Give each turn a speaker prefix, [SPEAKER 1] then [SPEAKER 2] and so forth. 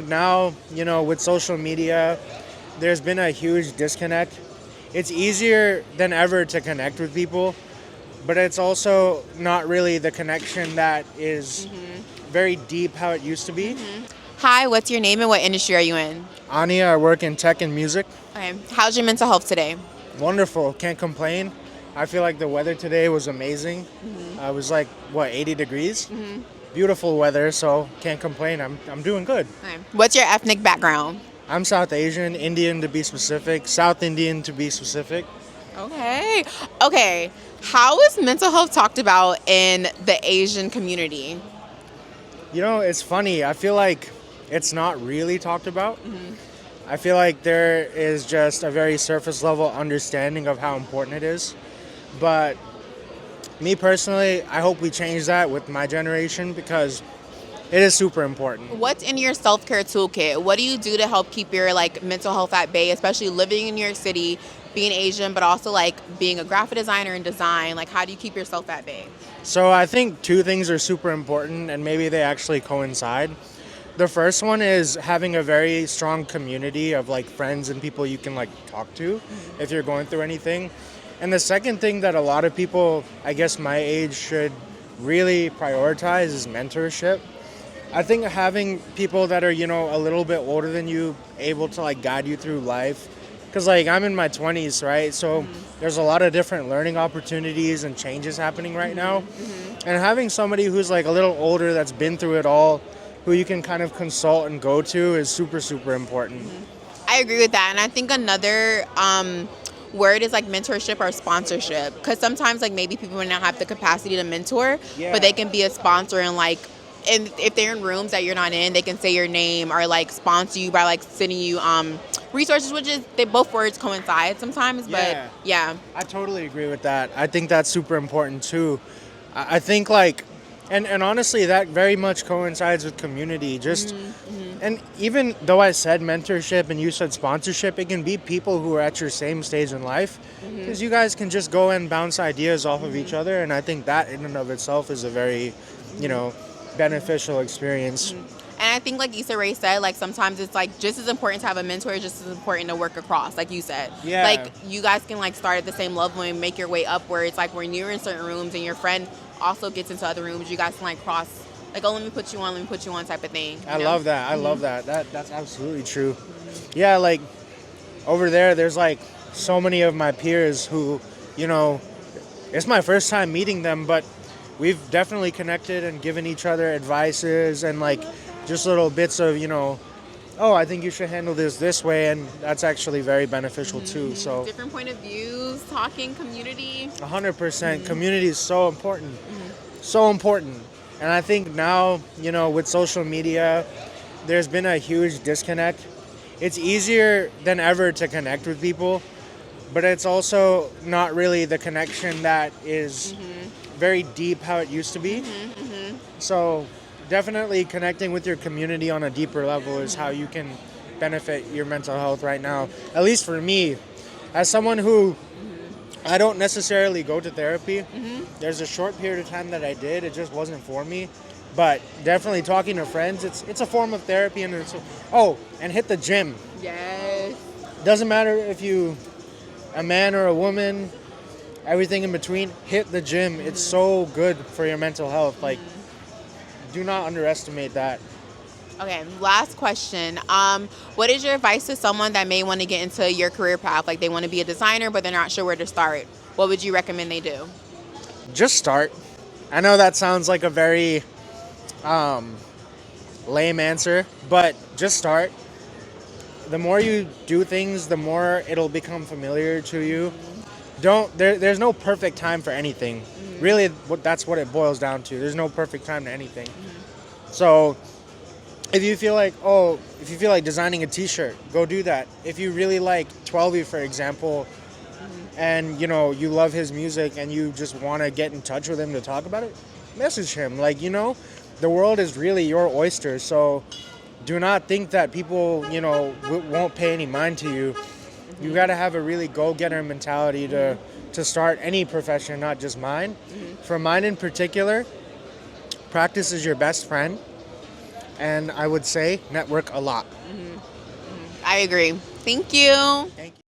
[SPEAKER 1] now, with social media, there's been a huge disconnect. It's easier than ever to connect with people, but it's also not really the connection that is very deep how it used to be.
[SPEAKER 2] Hi, what's your name and what industry are you in?
[SPEAKER 1] Ania, I work in tech and music.
[SPEAKER 2] Okay. How's your mental health today?
[SPEAKER 1] Wonderful, can't complain. I feel like the weather today was amazing. It was like, 80 degrees? Beautiful weather, so can't complain. I'm doing good.
[SPEAKER 2] Okay. What's your ethnic background?
[SPEAKER 1] I'm South Asian, Indian to be specific, South Indian to be specific.
[SPEAKER 2] Okay. Okay. How is mental health talked about in the Asian community?
[SPEAKER 1] It's funny. I feel like it's not really talked about. I feel like there is just a very surface level understanding of how important it is. But me personally, I hope we change that with my generation because it is super important.
[SPEAKER 2] What's in your self-care toolkit? What do you do to help keep your mental health at bay, especially living in New York City, being Asian, but also being a graphic designer and design? How do you keep yourself at bay?
[SPEAKER 1] So I think two things are super important and maybe they actually coincide. The first one is having a very strong community of friends and people you can talk to if you're going through anything. And the second thing that a lot of people, I guess my age, should really prioritize is mentorship. I think having people that are, a little bit older than you, able to guide you through life. Because I'm in my 20s, right? So there's a lot of different learning opportunities and changes happening right now. And having somebody who's a little older that's been through it all, who you can kind of consult and go to is super, super important.
[SPEAKER 2] I agree with that. And I think another word is mentorship or sponsorship. Because sometimes maybe people may not have the capacity to mentor, but they can be a sponsor and if they're in rooms that you're not in, they can say your name or sponsor you by sending you resources, which is both words coincide sometimes. But yeah,
[SPEAKER 1] I totally agree with that. I think that's super important too. I think and honestly that very much coincides with community. And even though I said mentorship and you said sponsorship, it can be people who are at your same stage in life because you guys can just go and bounce ideas off of each other, and I think that in and of itself is a very beneficial experience.
[SPEAKER 2] And I think Issa Rae said, sometimes it's just as important to have a mentor, just as important to work across, like you said.
[SPEAKER 1] Yeah.
[SPEAKER 2] You guys can start at the same level and make your way upwards. When you're in certain rooms and your friend also gets into other rooms, you guys can cross, oh, let me put you on type of thing.
[SPEAKER 1] I love that. I love that. That's absolutely true. Yeah, over there's so many of my peers who, it's my first time meeting them, but we've definitely connected and given each other advices and just little bits of, oh, I think you should handle this way, and that's actually very beneficial too. So
[SPEAKER 2] different point of views, talking, community.
[SPEAKER 1] 100%. Community is so important. So important. And I think now, with social media, there's been a huge disconnect. It's easier than ever to connect with people, but it's also not really the connection that is very deep how it used to be. So definitely connecting with your community on a deeper level is how you can benefit your mental health right now. At least for me, as someone who I don't necessarily go to therapy. There's a short period of time that I did. It just wasn't for me. But definitely talking to friends, it's a form of therapy. And and hit the gym.
[SPEAKER 2] Yes.
[SPEAKER 1] Doesn't matter if you a man or a woman, everything in between, hit the gym. It's so good for your mental health. Do not underestimate that.
[SPEAKER 2] Okay, last question. What is your advice to someone that may want to get into your career path? They want to be a designer, but they're not sure where to start. What would you recommend they do?
[SPEAKER 1] Just start. I know that sounds like a very lame answer, but just start. The more you do things, the more it'll become familiar to you. There's no perfect time for anything. Really, that's what it boils down to. There's no perfect time to anything. So if you feel like designing a t-shirt, go do that. If you really like 12 for example, and you love his music and you just want to get in touch with him to talk about it, message him. The world is really your oyster, so do not think that people won't pay any mind to you. You got to have a really go-getter mentality to start any profession, not just mine. For mine in particular, practice is your best friend. And I would say network a lot.
[SPEAKER 2] I agree. Thank you.
[SPEAKER 1] Thank you.